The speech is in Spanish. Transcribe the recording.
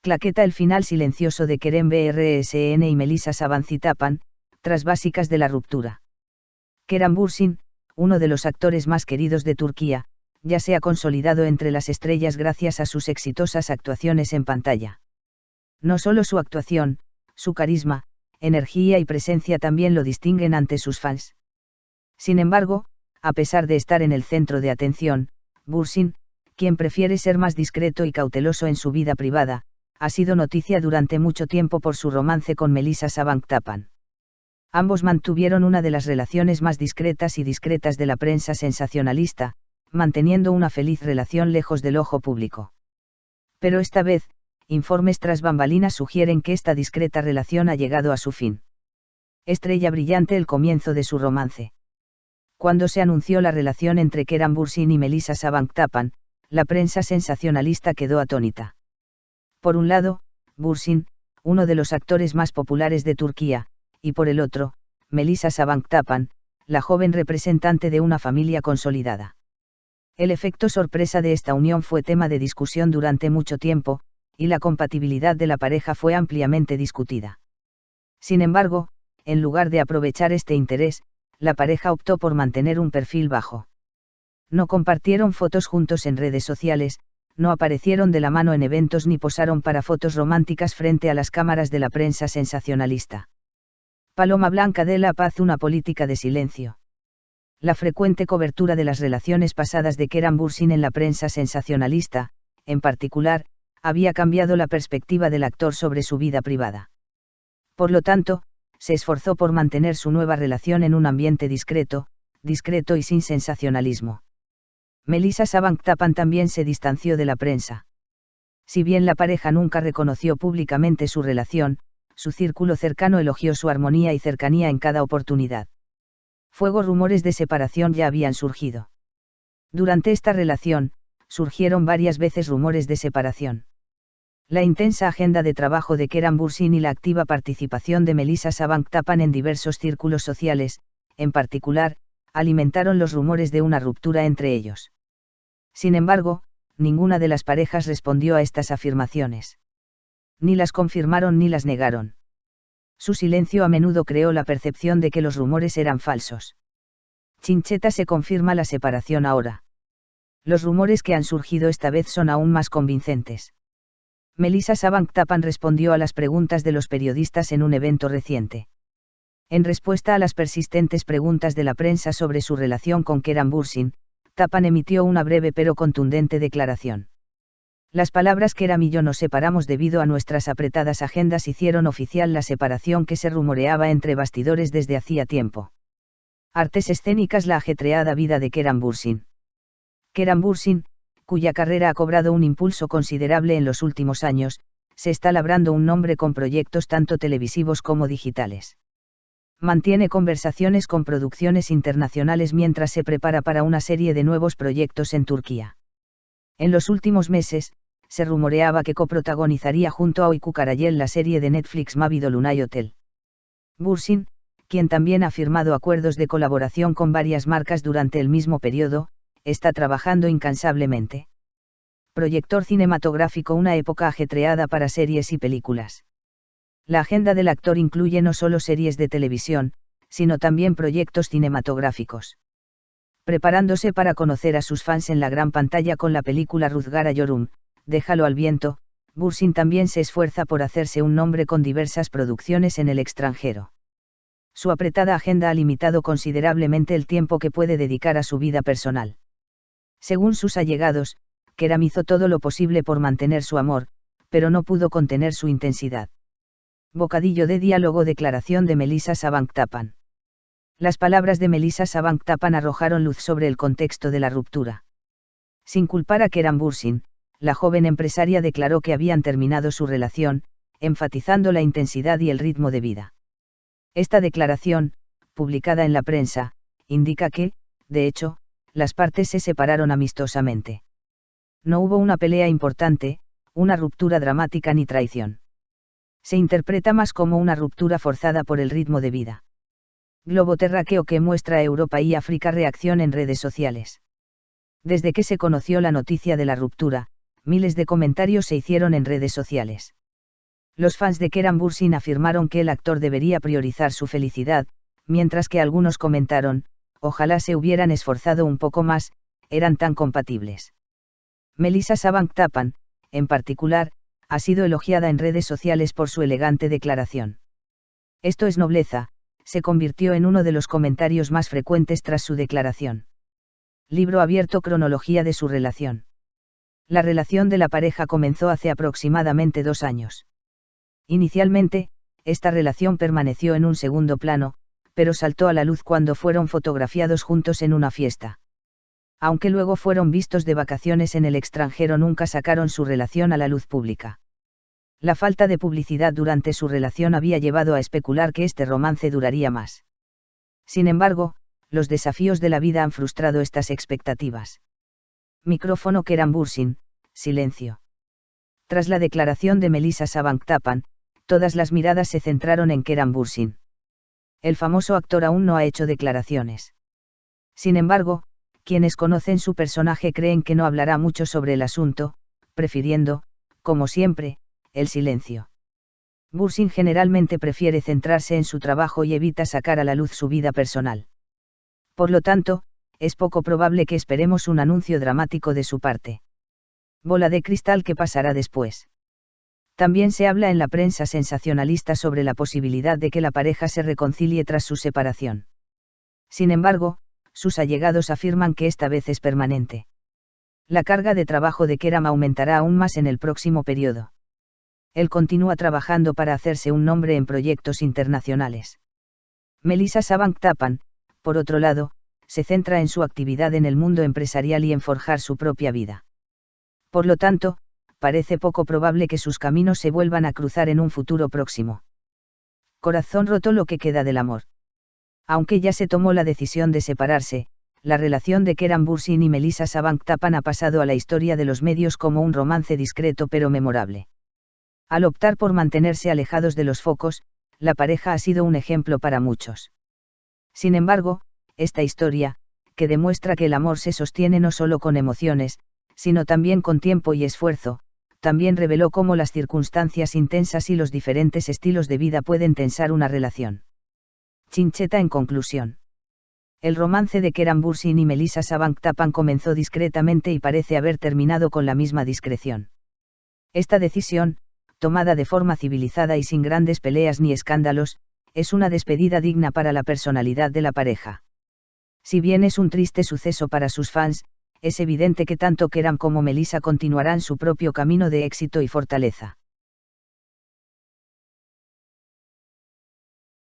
Claqueta el final silencioso de Kerem Brsn y Melisa Sabancı-Tapan, tras básicas de la ruptura. Kerem Bürsin, uno de los actores más queridos de Turquía, ya se ha consolidado entre las estrellas gracias a sus exitosas actuaciones en pantalla. No solo su actuación, su carisma, energía y presencia también lo distinguen ante sus fans. Sin embargo, a pesar de estar en el centro de atención, Bürsin, quien prefiere ser más discreto y cauteloso en su vida privada, ha sido noticia durante mucho tiempo por su romance con Melisa Sabancı-Tapan. Ambos mantuvieron una de las relaciones más discretas y discretas de la prensa sensacionalista, manteniendo una feliz relación lejos del ojo público. Pero esta vez, informes tras bambalinas sugieren que esta discreta relación ha llegado a su fin. Estrella brillante el comienzo de su romance. Cuando se anunció la relación entre Kerem Bürsin y Melisa Sabancı-Tapan, la prensa sensacionalista quedó atónita. Por un lado, Bürsin, uno de los actores más populares de Turquía, y por el otro, Melisa Sabancı-Tapan, la joven representante de una familia consolidada. El efecto sorpresa de esta unión fue tema de discusión durante mucho tiempo, y la compatibilidad de la pareja fue ampliamente discutida. Sin embargo, en lugar de aprovechar este interés, la pareja optó por mantener un perfil bajo. No compartieron fotos juntos en redes sociales, no aparecieron de la mano en eventos ni posaron para fotos románticas frente a las cámaras de la prensa sensacionalista. Paloma Blanca de la Paz, una política de silencio. La frecuente cobertura de las relaciones pasadas de Kerem Bürsin en la prensa sensacionalista, en particular, había cambiado la perspectiva del actor sobre su vida privada. Por lo tanto, se esforzó por mantener su nueva relación en un ambiente discreto y sin sensacionalismo. Melisa Sabancı-Tapan también se distanció de la prensa. Si bien la pareja nunca reconoció públicamente su relación, su círculo cercano elogió su armonía y cercanía en cada oportunidad. Rumores de separación ya habían surgido. Durante esta relación, surgieron varias veces rumores de separación. La intensa agenda de trabajo de Kerem Bürsin y la activa participación de Melisa Sabancı-Tapan en diversos círculos sociales, en particular, alimentaron los rumores de una ruptura entre ellos. Sin embargo, ninguna de las parejas respondió a estas afirmaciones. Ni las confirmaron ni las negaron. Su silencio a menudo creó la percepción de que los rumores eran falsos. Chincheta se confirma la separación ahora. Los rumores que han surgido esta vez son aún más convincentes. Melisa Sabancı-Tapan respondió a las preguntas de los periodistas en un evento reciente. En respuesta a las persistentes preguntas de la prensa sobre su relación con Kerem Bürsin, Tapan emitió una breve pero contundente declaración. Las palabras Kerem y yo nos separamos debido a nuestras apretadas agendas hicieron oficial la separación que se rumoreaba entre bastidores desde hacía tiempo. Artes escénicas: la ajetreada vida de Kerem Bürsin. Kerem Bürsin, cuya carrera ha cobrado un impulso considerable en los últimos años, se está labrando un nombre con proyectos tanto televisivos como digitales. Mantiene conversaciones con producciones internacionales mientras se prepara para una serie de nuevos proyectos en Turquía. En los últimos meses, se rumoreaba que coprotagonizaría junto a Uyku Karayel la serie de Netflix Mavi Dolunay Hotel. Bürsin, quien también ha firmado acuerdos de colaboración con varias marcas durante el mismo periodo, está trabajando incansablemente. Proyector cinematográfico: una época ajetreada para series y películas. La agenda del actor incluye no solo series de televisión, sino también proyectos cinematográficos. Preparándose para conocer a sus fans en la gran pantalla con la película Rüzgar Yorum, Déjalo al viento, Bürsin también se esfuerza por hacerse un nombre con diversas producciones en el extranjero. Su apretada agenda ha limitado considerablemente el tiempo que puede dedicar a su vida personal. Según sus allegados, Kerem hizo todo lo posible por mantener su amor, pero no pudo contener su intensidad. Bocadillo de diálogo: declaración de Melisa Sabancı-Tapan. Las palabras de Melisa Sabancı-Tapan arrojaron luz sobre el contexto de la ruptura. Sin culpar a Kerem Bürsin, la joven empresaria declaró que habían terminado su relación, enfatizando la intensidad y el ritmo de vida. Esta declaración, publicada en la prensa, indica que, de hecho, las partes se separaron amistosamente. No hubo una pelea importante, una ruptura dramática ni traición. Se interpreta más como una ruptura forzada por el ritmo de vida. Globo terráqueo que muestra a Europa y África. Reacción en redes sociales. Desde que se conoció la noticia de la ruptura, miles de comentarios se hicieron en redes sociales. Los fans de Keran Bürsin afirmaron que el actor debería priorizar su felicidad, mientras que algunos comentaron, ojalá se hubieran esforzado un poco más, eran tan compatibles. Melissa Savant-Tappan, en particular, ha sido elogiada en redes sociales por su elegante declaración. Esto es nobleza, se convirtió en uno de los comentarios más frecuentes tras su declaración. Libro abierto: cronología de su relación. La relación de la pareja comenzó hace aproximadamente 2 años. Inicialmente, esta relación permaneció en un segundo plano, pero saltó a la luz cuando fueron fotografiados juntos en una fiesta. Aunque luego fueron vistos de vacaciones en el extranjero, nunca sacaron su relación a la luz pública. La falta de publicidad durante su relación había llevado a especular que este romance duraría más. Sin embargo, los desafíos de la vida han frustrado estas expectativas. Micrófono: Keran Bürsin, silencio. Tras la declaración de Melissa Savant-Tappan, todas las miradas se centraron en Keran Bürsin. El famoso actor aún no ha hecho declaraciones. Sin embargo, quienes conocen su personaje creen que no hablará mucho sobre el asunto, prefiriendo, como siempre, el silencio. Bürsin generalmente prefiere centrarse en su trabajo y evita sacar a la luz su vida personal. Por lo tanto, es poco probable que esperemos un anuncio dramático de su parte. Bola de cristal: ¿qué pasará después? También se habla en la prensa sensacionalista sobre la posibilidad de que la pareja se reconcilie tras su separación. Sin embargo, sus allegados afirman que esta vez es permanente. La carga de trabajo de Keran aumentará aún más en el próximo periodo. Él continúa trabajando para hacerse un nombre en proyectos internacionales. Melissa Savant-Tappan, por otro lado, se centra en su actividad en el mundo empresarial y en forjar su propia vida. Por lo tanto, parece poco probable que sus caminos se vuelvan a cruzar en un futuro próximo. Corazón roto: lo que queda del amor. Aunque ya se tomó la decisión de separarse, la relación de Keran Bürsin y Melissa Savant-Tappan ha pasado a la historia de los medios como un romance discreto pero memorable. Al optar por mantenerse alejados de los focos, la pareja ha sido un ejemplo para muchos. Sin embargo, esta historia, que demuestra que el amor se sostiene no solo con emociones, sino también con tiempo y esfuerzo, también reveló cómo las circunstancias intensas y los diferentes estilos de vida pueden tensar una relación. Chincheta: en conclusión. El romance de Keran Bürsin y Melissa Savant-Tappan comenzó discretamente y parece haber terminado con la misma discreción. Esta decisión, tomada de forma civilizada y sin grandes peleas ni escándalos, es una despedida digna para la personalidad de la pareja. Si bien es un triste suceso para sus fans, es evidente que tanto Keran como Melissa continuarán su propio camino de éxito y fortaleza.